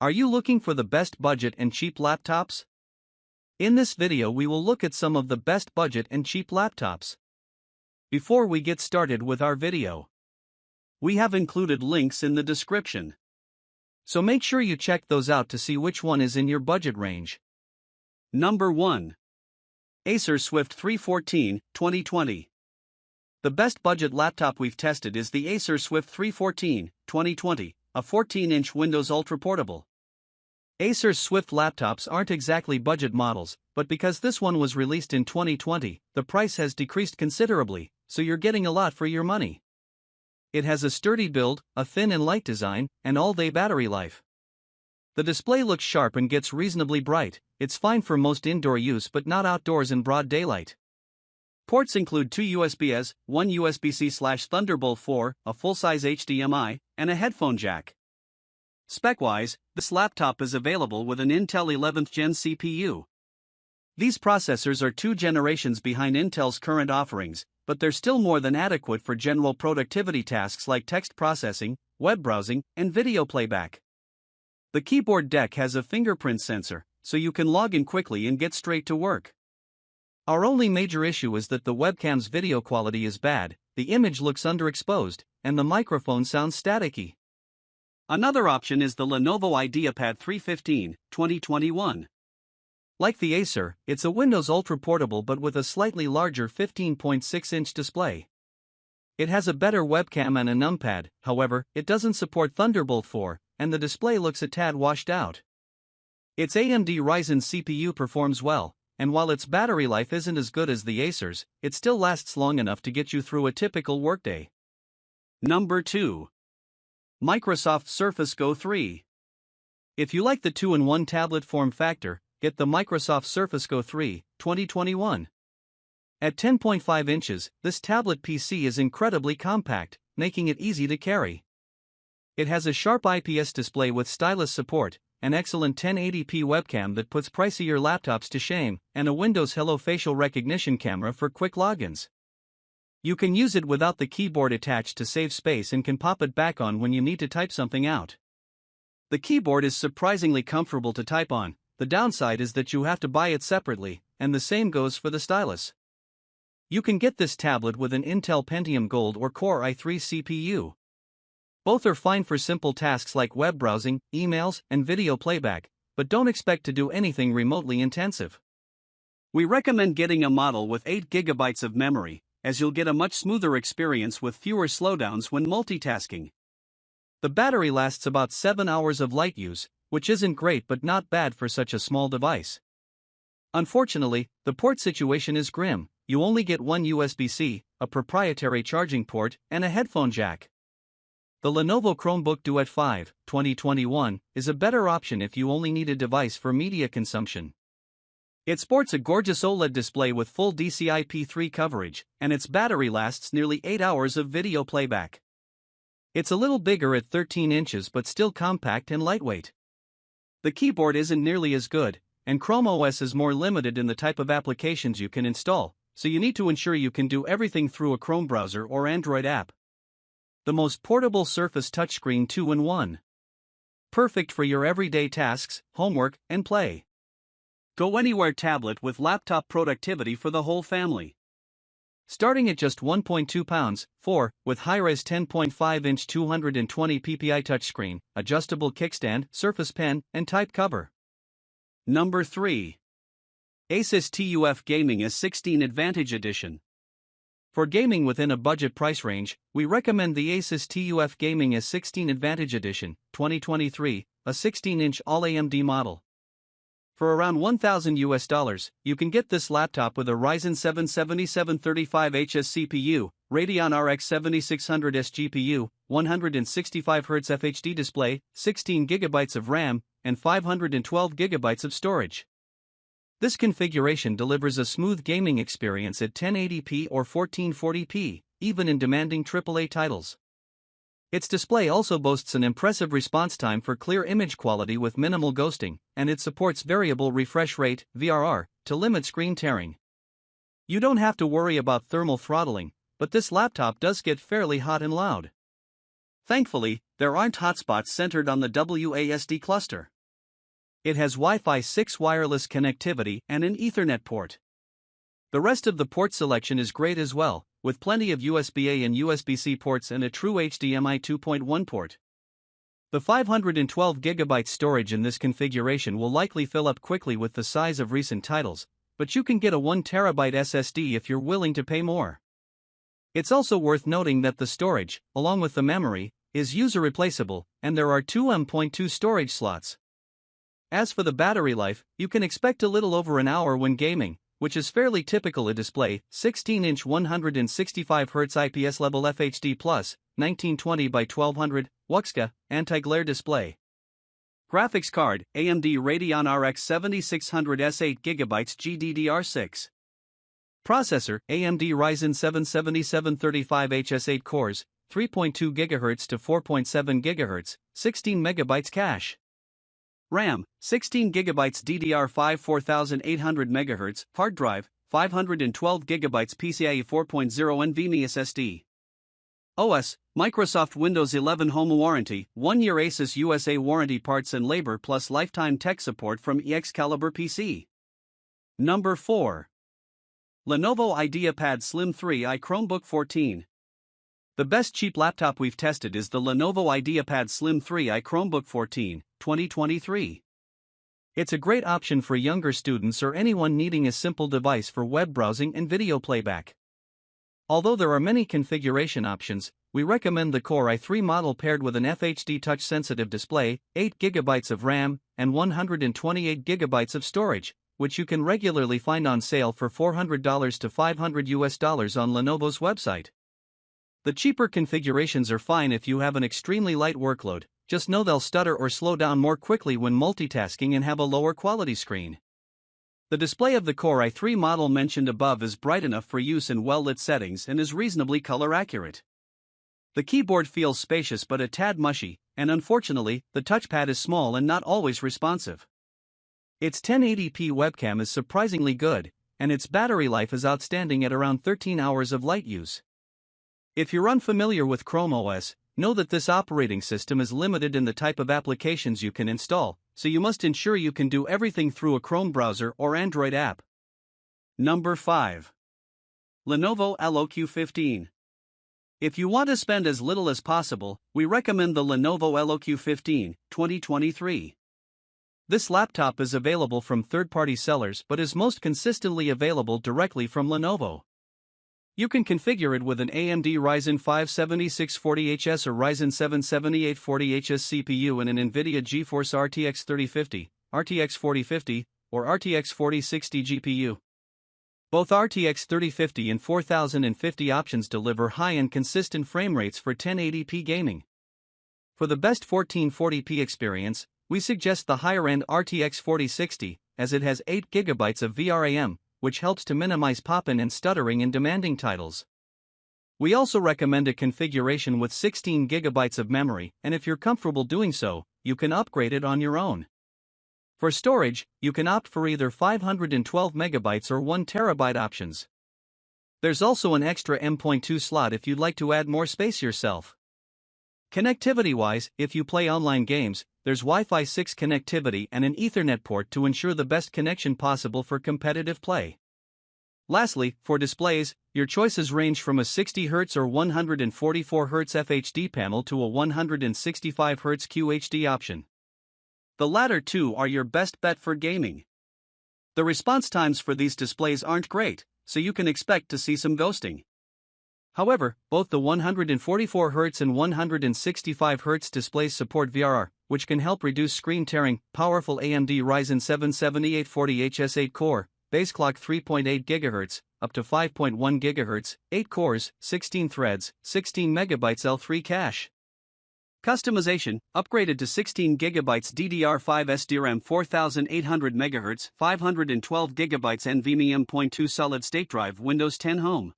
Are you looking for the best budget and cheap laptops? In this video we will look at some of the best budget and cheap laptops. Before we get started with our video, we have included links in the description, so make sure you check those out to see which one is in your budget range. Number 1. Acer Swift 314, 2020. The best budget laptop we've tested is the Acer Swift 314, 2020, a 14-inch Windows Ultra Portable. Acer's Swift laptops aren't exactly budget models, but because this one was released in 2020, the price has decreased considerably, so you're getting a lot for your money. It has a sturdy build, a thin and light design, and all-day battery life. The display looks sharp and gets reasonably bright. It's fine for most indoor use but not outdoors in broad daylight. Ports include 2 USB-As, 1 USB-C/Thunderbolt 4, a full-size HDMI, and a headphone jack. Spec-wise, this laptop is available with an Intel 11th Gen CPU. These processors are 2 generations behind Intel's current offerings, but they're still more than adequate for general productivity tasks like text processing, web browsing, and video playback. The keyboard deck has a fingerprint sensor, so you can log in quickly and get straight to work. Our only major issue is that the webcam's video quality is bad, the image looks underexposed, and the microphone sounds staticky. Another option is the Lenovo IdeaPad 315, 2021. Like the Acer, it's a Windows Ultra Portable but with a slightly larger 15.6-inch display. It has a better webcam and a numpad, however, it doesn't support Thunderbolt 4, and the display looks a tad washed out. Its AMD Ryzen CPU performs well, and while its battery life isn't as good as the Acer's, it still lasts long enough to get you through a typical workday. Number 2. Microsoft Surface Go 3. If you like the 2-in-1 tablet form factor, get the Microsoft Surface Go 3, 2021. At 10.5 inches, this tablet PC is incredibly compact, making it easy to carry. It has a sharp IPS display with stylus support, an excellent 1080p webcam that puts pricier laptops to shame, and a Windows Hello facial recognition camera for quick logins. You can use it without the keyboard attached to save space and can pop it back on when you need to type something out. The keyboard is surprisingly comfortable to type on. The downside is that you have to buy it separately, and the same goes for the stylus. You can get this tablet with an Intel Pentium Gold or Core i3 CPU. Both are fine for simple tasks like web browsing, emails, and video playback, but don't expect to do anything remotely intensive. We recommend getting a model with 8 GB of memory, as you'll get a much smoother experience with fewer slowdowns when multitasking. The battery lasts about 7 hours of light use, which isn't great but not bad for such a small device. Unfortunately, the port situation is grim. You only get 1 USB-C, a proprietary charging port, and a headphone jack. The Lenovo Chromebook Duet 5, 2021, is a better option if you only need a device for media consumption. It sports a gorgeous OLED display with full DCI-P3 coverage, and its battery lasts nearly 8 hours of video playback. It's a little bigger at 13 inches but still compact and lightweight. The keyboard isn't nearly as good, and Chrome OS is more limited in the type of applications you can install, so you need to ensure you can do everything through a Chrome browser or Android app. The most portable Surface touchscreen 2-in-1. Perfect for your everyday tasks, homework, and play. Go anywhere tablet with laptop productivity for the whole family. Starting at just 1.2 pounds, 4, with high-res 10.5-inch 220 ppi touchscreen, adjustable kickstand, Surface Pen, and type cover. Number 3. Asus TUF Gaming S16 Advantage Edition. For gaming within a budget price range, we recommend the Asus TUF Gaming S16 Advantage Edition, 2023, a 16-inch all-AMD model. For around $1,000, you can get this laptop with a Ryzen 7 7735HS CPU, Radeon RX 7600S GPU, 165Hz FHD display, 16 GB of RAM, and 512 GB of storage. This configuration delivers a smooth gaming experience at 1080p or 1440p, even in demanding AAA titles. Its display also boasts an impressive response time for clear image quality with minimal ghosting, and it supports variable refresh rate, VRR, to limit screen tearing. You don't have to worry about thermal throttling, but this laptop does get fairly hot and loud. Thankfully, there aren't hotspots centered on the WASD cluster. It has Wi-Fi 6 wireless connectivity and an Ethernet port. The rest of the port selection is great as well, with plenty of USB-A and USB-C ports and a true HDMI 2.1 port. The 512GB storage in this configuration will likely fill up quickly with the size of recent titles, but you can get a 1TB SSD if you're willing to pay more. It's also worth noting that the storage, along with the memory, is user replaceable, and there are two M.2 storage slots. As for the battery life, you can expect a little over an hour when gaming, which is fairly typical. A display, 16-inch 165Hz IPS level FHD+, 1920 by 1200, WXGA, anti-glare display. Graphics card, AMD Radeon RX 7600S 8GB GDDR6. Processor, AMD Ryzen 7 7735HS 8 cores, 3.2 GHz to 4.7 GHz, 16 MB cache. RAM, 16 GB DDR5 4800 MHz, hard drive, 512 GB PCIe 4.0 NVMe SSD. OS, Microsoft Windows 11 Home Warranty, 1-year Asus USA warranty, parts and labor plus lifetime tech support from Excalibur PC. Number 4. Lenovo IdeaPad Slim 3i Chromebook 14. The best cheap laptop we've tested is the Lenovo IdeaPad Slim 3i Chromebook 14, 2023. It's a great option for younger students or anyone needing a simple device for web browsing and video playback. Although there are many configuration options, we recommend the Core i3 model paired with an FHD touch-sensitive display, 8GB of RAM, and 128GB of storage, which you can regularly find on sale for $400 to $500 on Lenovo's website. The cheaper configurations are fine if you have an extremely light workload, just know they'll stutter or slow down more quickly when multitasking and have a lower quality screen. The display of the Core i3 model mentioned above is bright enough for use in well-lit settings and is reasonably color accurate. The keyboard feels spacious but a tad mushy, and unfortunately, the touchpad is small and not always responsive. Its 1080p webcam is surprisingly good, and its battery life is outstanding at around 13 hours of light use. If you're unfamiliar with Chrome OS, know that this operating system is limited in the type of applications you can install, so you must ensure you can do everything through a Chrome browser or Android app. Number 5. Lenovo LOQ15. If you want to spend as little as possible, we recommend the Lenovo LOQ15, 2023. This laptop is available from third-party sellers but is most consistently available directly from Lenovo. You can configure it with an AMD Ryzen 5 7640HS or Ryzen 7 7840HS CPU and an NVIDIA GeForce RTX 3050, RTX 4050, or RTX 4060 GPU. Both RTX 3050 and 4050 options deliver high and consistent frame rates for 1080p gaming. For the best 1440p experience, we suggest the higher-end RTX 4060, as it has 8GB of VRAM, which helps to minimize pop-in and stuttering in demanding titles. We also recommend a configuration with 16GB of memory, and if you're comfortable doing so, you can upgrade it on your own. For storage, you can opt for either 512MB or 1TB options. There's also an extra M.2 slot if you'd like to add more space yourself. Connectivity-wise, if you play online games, there's Wi-Fi 6 connectivity and an Ethernet port to ensure the best connection possible for competitive play. Lastly, for displays, your choices range from a 60Hz or 144Hz FHD panel to a 165Hz QHD option. The latter two are your best bet for gaming. The response times for these displays aren't great, so you can expect to see some ghosting. However, both the 144Hz and 165Hz displays support VRR, which can help reduce screen tearing. Powerful AMD Ryzen 7 7840HS 8 core, base clock 3.8 GHz, up to 5.1 GHz, 8 cores, 16 threads, 16 MB L3 cache. Customization, upgraded to 16GB DDR5 SDRAM 4800 MHz, 512GB NVMe M.2 solid-state drive Windows 10 Home.